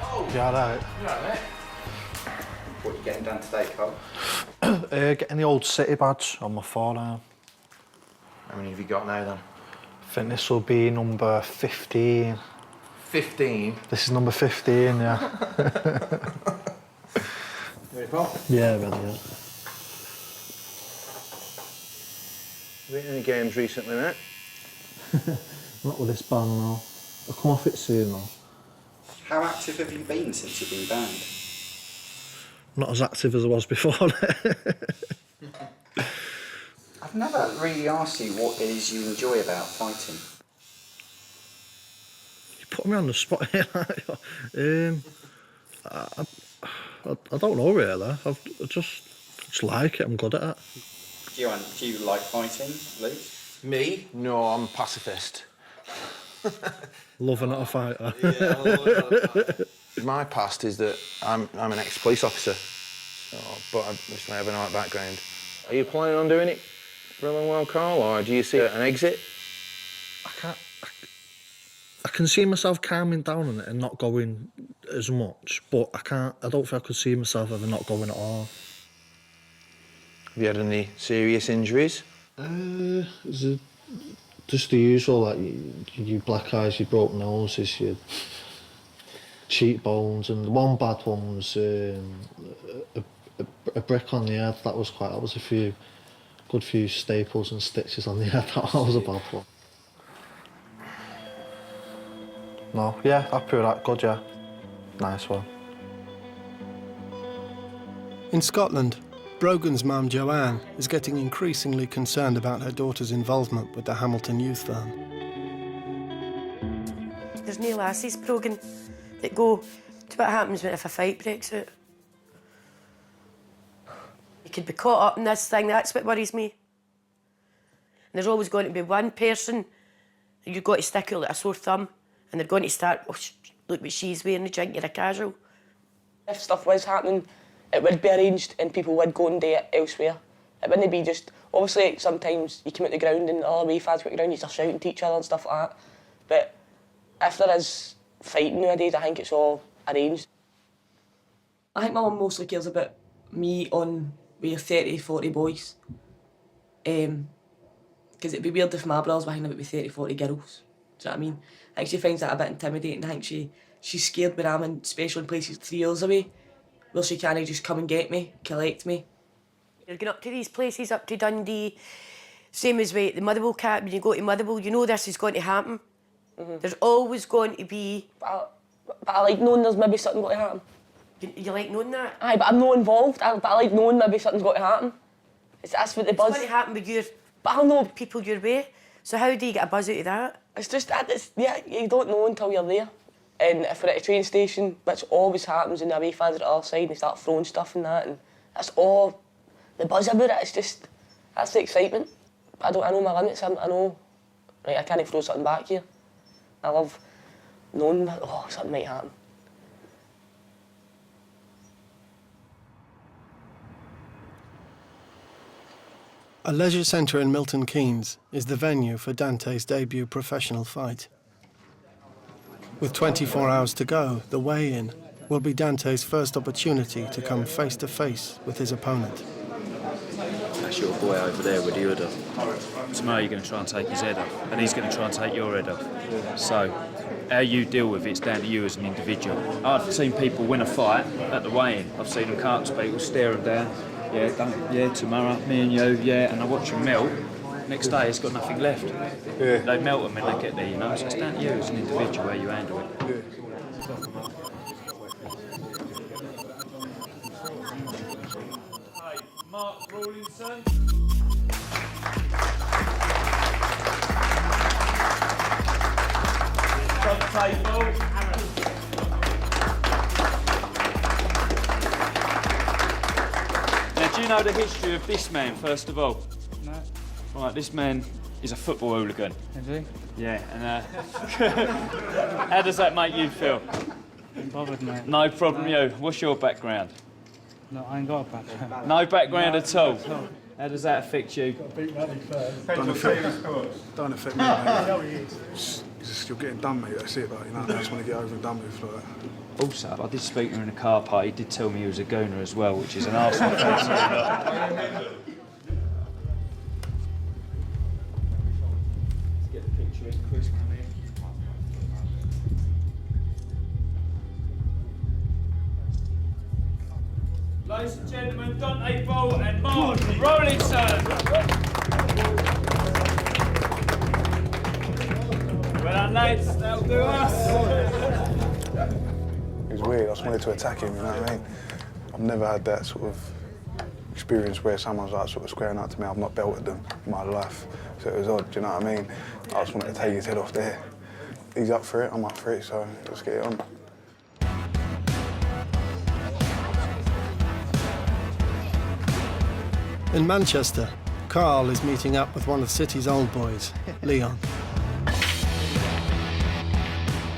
Oh, yeah, right.
Right. What are you getting done today, Carl?
Getting the old City badge on my forearm.
How many have you got now then?
I think this will be number 15.
15?
This is number 15, yeah.
Ready, Paul?
Yeah, ready, yeah.
Been any games recently, mate?
Not with this band, no. I'll come off it soon, though.
How active have you been since you've been banned?
Not as active as I was before.
I've never really asked you what it is you enjoy about fighting.
Put me on the spot here. I don't know really. I just like it. I'm good at it.
Do you like fighting, Luke?
Me? No, I'm a pacifist.
Loving it a fighter.
Yeah, I'm loving it a fighter. My past is that I'm an ex-police officer, but I have an art background. Are you planning on doing it for a long while, Carl, or do you see an exit?
I can see myself calming down on it and not going as much, but I don't think I could see myself ever not going at all.
Have you had any serious injuries?
Just the usual, like your black eyes, your broken noses, your cheekbones, and the one bad one was a brick on the head. That was a good few staples and stitches on the head. That was a bad one. No, yeah, happy with that, good, yeah. Nice one.
In Scotland, Brogan's mum Joanne is getting increasingly concerned about her daughter's involvement with the Hamilton youth firm.
There's no lasses, Brogan, that go to what happens if a fight breaks out. You could be caught up in this thing, that's what worries me. And there's always going to be one person that you've got to stick out like a sore thumb, and they're going to start, oh, look what she's wearing, the drink, you're a casual. If stuff was happening, it would be arranged and people would go and do it elsewhere. It wouldn't be just, obviously sometimes you come out the ground and all the way fans go out the ground, you start shouting to each other and stuff like that. But if there is fighting nowadays, I think it's all arranged. I think my mum mostly cares about me on with 30, 40 boys. Because it'd be weird if my brothers were hanging out with 30, 40 girls. Do you know what I mean? I think she finds that a bit intimidating. I think she's scared when I'm in special places 3 years away, where she can't just come and get me, collect me. You're going up to these places, up to Dundee, same as with the Motherwell Cup, when you go to Motherwell, you know this is going to happen. Mm-hmm. There's always going to be... But I like knowing there's maybe something going to happen. You like knowing that? Aye, but I'm not involved, but I like knowing maybe something's going to happen. That's what the buzz... It's going to happen with you, but I'll know people your way. So how do you get a buzz out of that? It's just that, yeah, you don't know until you're there. And if we're at a train station, which always happens, and the away fans are at the other side and they start throwing stuff and that, and that's all the buzz about it. It's just, that's the excitement. I know my limits. I know, right, I can't throw something back here. I love knowing that, oh, something might happen.
A leisure centre in Milton Keynes is the venue for Dante's debut professional fight. With 24 hours to go, the weigh-in will be Dante's first opportunity to come face to face with his opponent.
That's your boy over there with the hood. Tomorrow you're going to try and take his head off, and he's going to try and take your head off. So, how you deal with it's down to you as an individual. I've seen people win a fight at the weigh-in. I've seen them come up to people, stare them down. Yeah, tomorrow, me and you, yeah, and I watch them melt. Next day, it's got nothing left. Yeah. They melt them when they get there, you know. So it's down to you as an individual how you handle it.
Hey, Mark Rawlinson. Table.
Now, do you know the history of this man, first of all?
No.
Right, this man is a football hooligan.
Is he?
Yeah, and how does that make you feel?
I'm bothered, mate.
No problem, you. What's your background?
No, I ain't got a background.
No background at all? How does that affect you?
Don't affect me, mate. Just, you're getting done, mate. That's it, like, you know. I just want to get over and done with, like.
Also, I did speak to him in a car park. He did tell me he was a gooner as well, which is an arsehole thing. Get the picture in. Chris, come in. Ladies and gentlemen, Dante Ball and Mark Rawlinson. Well done, lads. That'll do us.
It was weird. I just wanted to attack him, you know what I mean? I've never had that sort of experience where someone's like sort of squaring up to me. I've not belted them in my life, so it was odd, do you know what I mean? I just wanted to take his head off there. He's up for it, I'm up for it, so let's get it on.
In Manchester, Carl is meeting up with one of the city's old boys, Leon.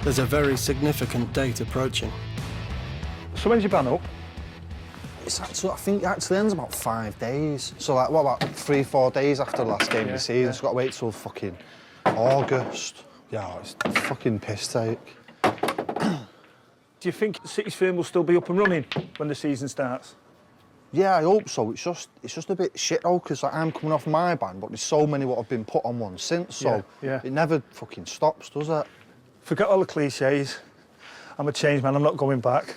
There's a very significant date approaching.
So when's your ban up?
It's actually, I think it actually ends about 5 days. So like, what about 3-4 days after the last game of the season? So I've got to wait till fucking August. Yeah, it's fucking piss take.
Do you think City's firm will still be up and running when the season starts?
Yeah, I hope so. It's just a bit shit though, because like, I'm coming off my ban, but there's so many what have been put on one since, so it never fucking stops, does it?
Forget all the cliches. I'm a changed man, I'm not going back.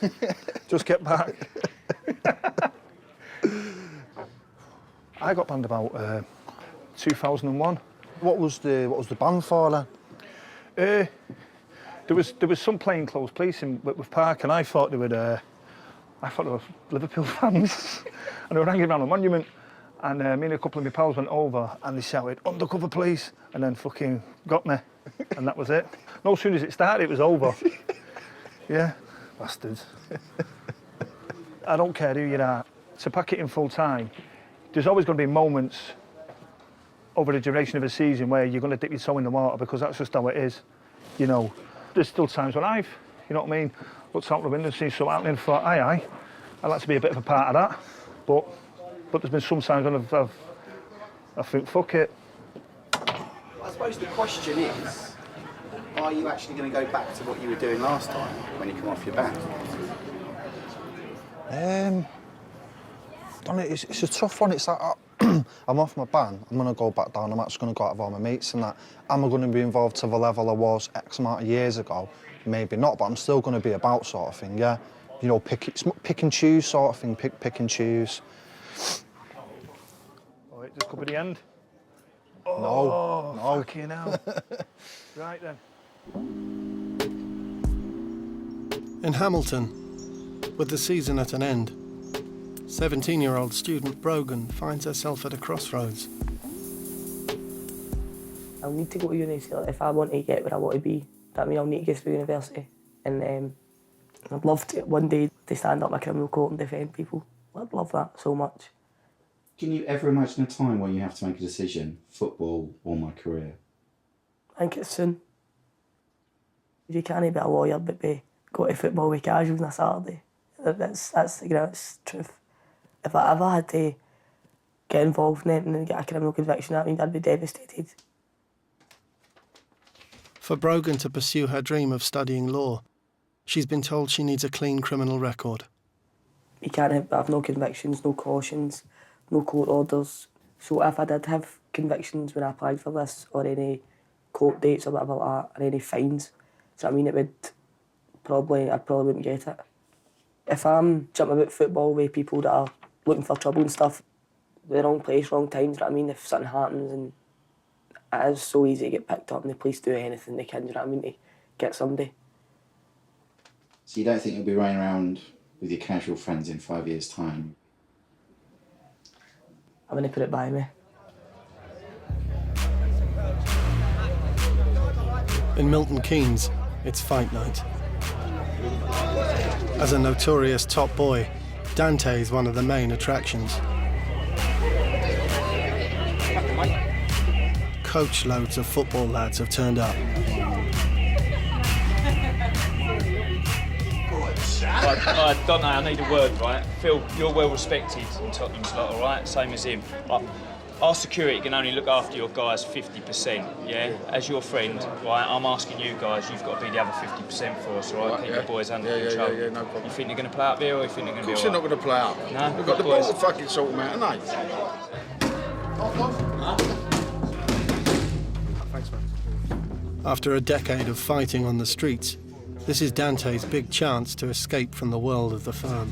Just get back. I got banned about 2001.
What was the ban for then?
There was some plainclothes police in Whitworth Park, and I thought they were Liverpool fans, and they were hanging around the monument. And me and a couple of my pals went over, and they shouted "undercover police," and then fucking got me, and that was it. No sooner as it started, it was over. Yeah, bastards. I don't care who you are. To pack it in full time, there's always going to be moments over the duration of a season where you're going to dip your toe in the water, because that's just how it is. You know, there's still times when you know what I mean, looked out the window and seen something happening and thought, aye, I'd like to be a bit of a part of that. But there's been some times when I think, fuck it.
I suppose the question is, are you actually going to go back to what you were doing last time when you come off your ban?
It's a tough one. It's like, I'm off my ban, I'm going to go back down, I'm actually going to go out with all my mates and that. Am I going to be involved to the level I was X amount of years ago? Maybe not, but I'm still going to be about sort of thing, yeah? You know, pick and choose sort of thing, pick and choose.
All right, just come to the end.
No.
Fucking hell. Right then.
In Hamilton, with the season at an end, 17-year-old student Brogan finds herself at a crossroads.
I'll need to go to uni, so if I want to get where I want to be, that means I'll need to get through university. And I'd love to one day to stand up in a criminal court and defend people. I'd love that so much.
Can you ever imagine a time where you have to make a decision, football or my career?
I think it's soon. You can't be a lawyer but go to football with casuals on a Saturday. That's you know, it's truth. If I ever had to get involved in it and get a criminal conviction, that means I'd be devastated.
For Brogan to pursue her dream of studying law, she's been told she needs a clean criminal record.
You can't have no convictions, no cautions, no court orders. So if I did have convictions when I applied for this, or any court dates or whatever like that, or any fines, so I mean, I probably wouldn't get it. If I'm jumping about football with people that are looking for trouble and stuff, the wrong place, wrong times, you know what I mean? If something happens, and it is so easy to get picked up and the police do anything they can, you know what I mean, to get somebody.
So you don't think you'll be running around with your casual friends in 5 years' time?
I'm going to put it by me.
In Milton Keynes, it's fight night. As a notorious top boy, Dante is one of the main attractions. Coach loads of football lads have turned up.
Right, Dante, I need a word, right? Phil, you're well respected in Tottenham's lot, all right? Same as him. Our security can only look after your guys 50%, yeah? As your friend, right, I'm asking you guys, you've got to be the other 50% for us, all right? Keep the boys under control.
Yeah, no problem.
You think they're going to play up there, or you think they're going to be all right?
Of course they're not going to play up.
No?
We've got the ball to fucking sort them out, haven't they?
Thanks, man. After a decade of fighting on the streets, this is Dante's big chance to escape from the world of the firm.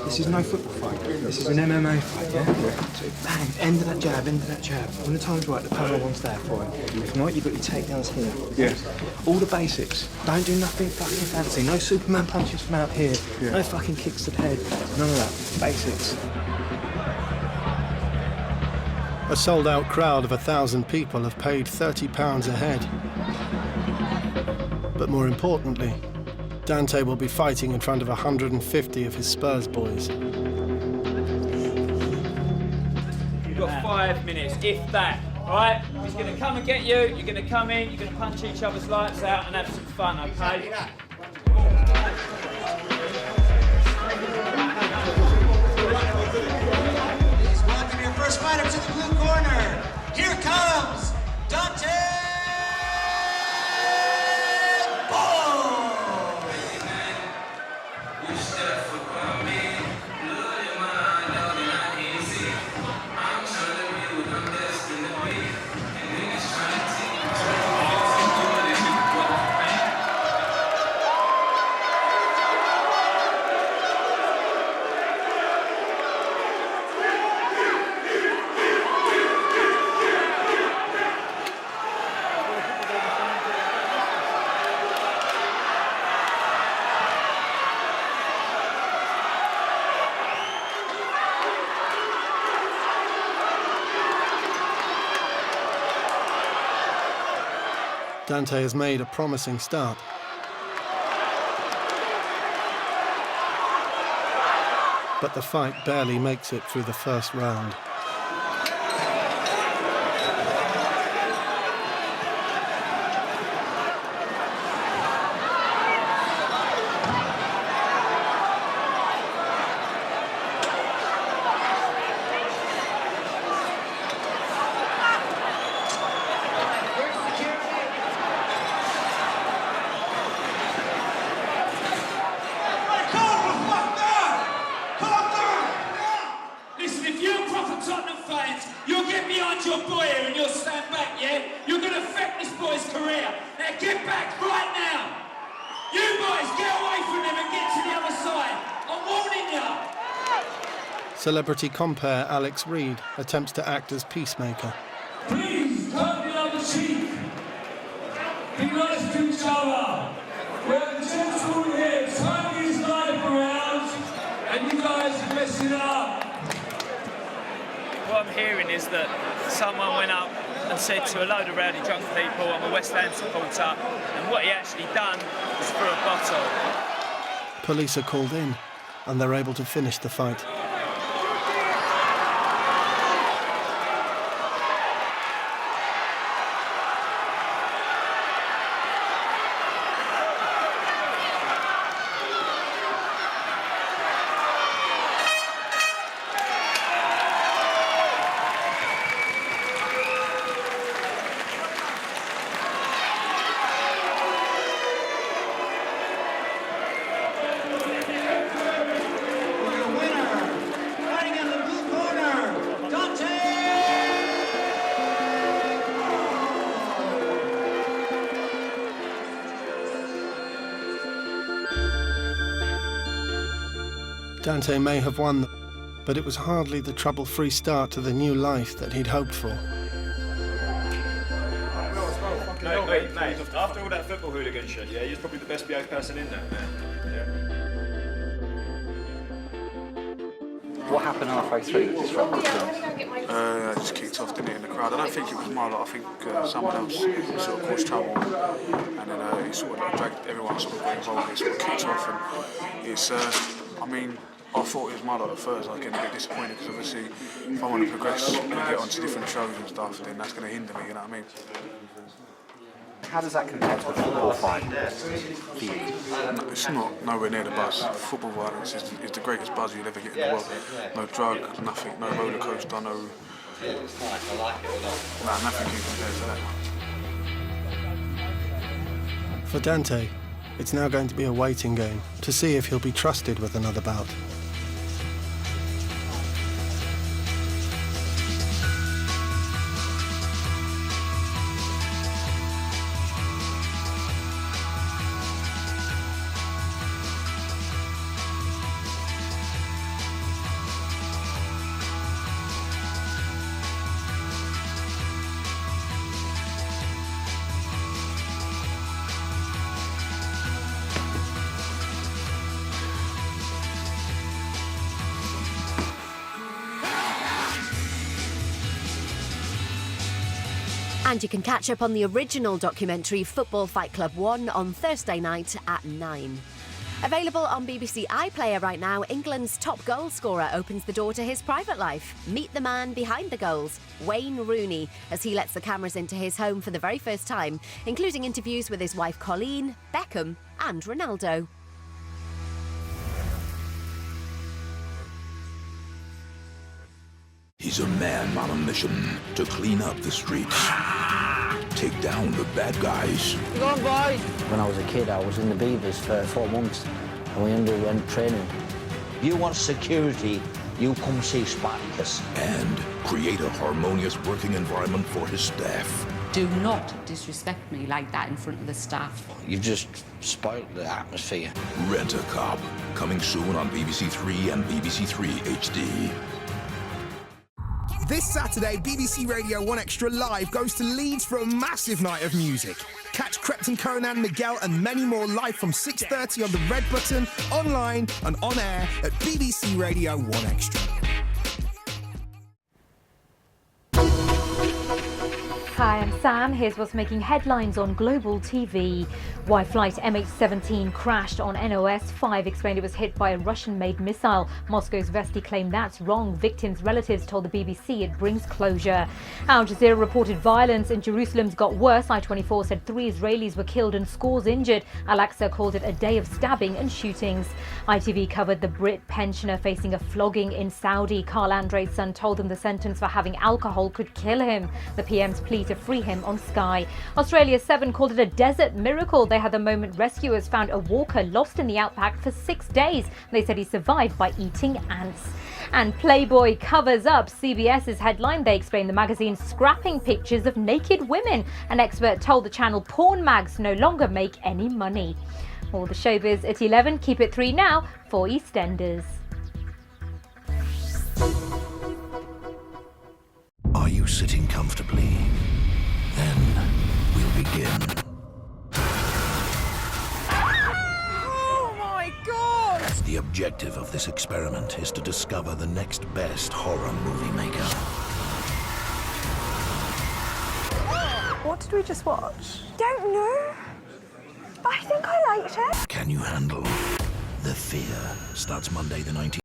This is no football fight. This is an MMA fight, yeah? So bang, end of that jab, end of that jab. When the time's right, the power one's there for him. If not, you've got your takedowns here.
Yeah.
All the basics. Don't do nothing fucking fancy. No Superman punches from out here.
Yeah.
No fucking kicks to the head. None of that. Basics.
A sold-out crowd of 1,000 people have paid £30 a head. But more importantly, Dante will be fighting in front of 150 of his Spurs boys.
You've got 5 minutes, if that, all right? He's going to come and get you, you're going to come in, you're going to punch each other's lights out and have some fun, OK?
Please welcome your first fighter to the blue corner. Here comes Dante
Dante has made a promising start. But the fight barely makes it through the first round.
Listen, if you're proper Tottenham fans, you'll get behind your boy here and you'll stand back, yeah? You're going to affect this boy's career. Now get back right now. You boys, get away from him and get to the other side. I'm warning you.
Celebrity compere Alex Reed attempts to act as peacemaker.
Please, turn the other cheek. Be nice to each other. We're the gentlemen here. Turn his life around. And you guys are messing it up.
What I'm hearing is that someone went up and said to a load of rowdy drunk people, I'm a West Ham supporter, and what he actually done was threw a bottle.
Police are called in, and they're able to finish the fight. Dante may have won, but it was hardly the trouble-free start to the new life that he'd hoped for.
Mate, after all that football hooligan shit, yeah, you're probably the best behaved person in there, man.
What happened halfway through that disrupted things?
I just kicked off, didn't it, in the crowd. I don't think it was my lot. I think someone else sort of caused trouble, and then it sort of like dragged everyone sort of got involved. It sort of kicked off, and it's. I mean, I thought it was my lot at first. I was getting a bit disappointed because obviously, if I want to progress and get onto different shows and stuff, then that's going to hinder me. You know what I mean?
How does that compare to a football fight for you?
It's not nowhere near the buzz. Football violence is the greatest buzz you'll ever get in the world. No drug, nothing, no roller coaster, no. Nothing can compare to that.
For Dante, it's now going to be a waiting game to see if he'll be trusted with another bout.
And you can catch up on the original documentary Football Fight Club 1 on Thursday night at 9. Available on BBC iPlayer right now, England's top goal scorer opens the door to his private life. Meet the man behind the goals, Wayne Rooney, as he lets the cameras into his home for the very first time, including interviews with his wife Colleen, Beckham and Ronaldo.
He's a man on a mission to clean up the streets, take down the bad guys.
Go on, boy! When I was a kid, I was in the Beavers for 4 months, and we underwent training.
You want security, you come see Spartacus.
And create a harmonious working environment for his staff.
Do not disrespect me like that in front of the staff.
You've just spoilt the atmosphere.
Rent-A-Cop, coming soon on BBC Three and BBC Three HD.
This Saturday, BBC Radio 1 Extra Live goes to Leeds for a massive night of music. Catch Crepton Conan, Miguel and many more live from 6:30 on the Red Button, online and on air at BBC Radio 1 Extra.
Hi, I'm Sam. Here's what's making headlines on global TV. Why flight MH17 crashed on NOS 5 explained it was hit by a Russian-made missile. Moscow's Vesti claimed that's wrong. Victims' relatives told the BBC it brings closure. Al Jazeera reported violence in Jerusalem's got worse. I-24 said 3 Israelis were killed and scores injured. Al-Aqsa called it a day of stabbing and shootings. ITV covered the Brit pensioner facing a flogging in Saudi. Carl Andre's son told them the sentence for having alcohol could kill him. The PM's plea to free him on Sky. Australia 7 called it a desert miracle. They had the moment rescuers found a walker lost in the outback for 6 days. They said he survived by eating ants. And Playboy covers up CBS's headline. They explained the magazine scrapping pictures of naked women. An expert told the channel porn mags no longer make any money. All the showbiz at 11. Keep it 3 now for EastEnders.
Are you sitting comfortably? Then we'll begin.
Oh my God!
The objective of this experiment is to discover the next best horror movie maker.
What did we just watch? Don't know. I think I liked it.
Can you handle the fear? Starts Monday the 19th.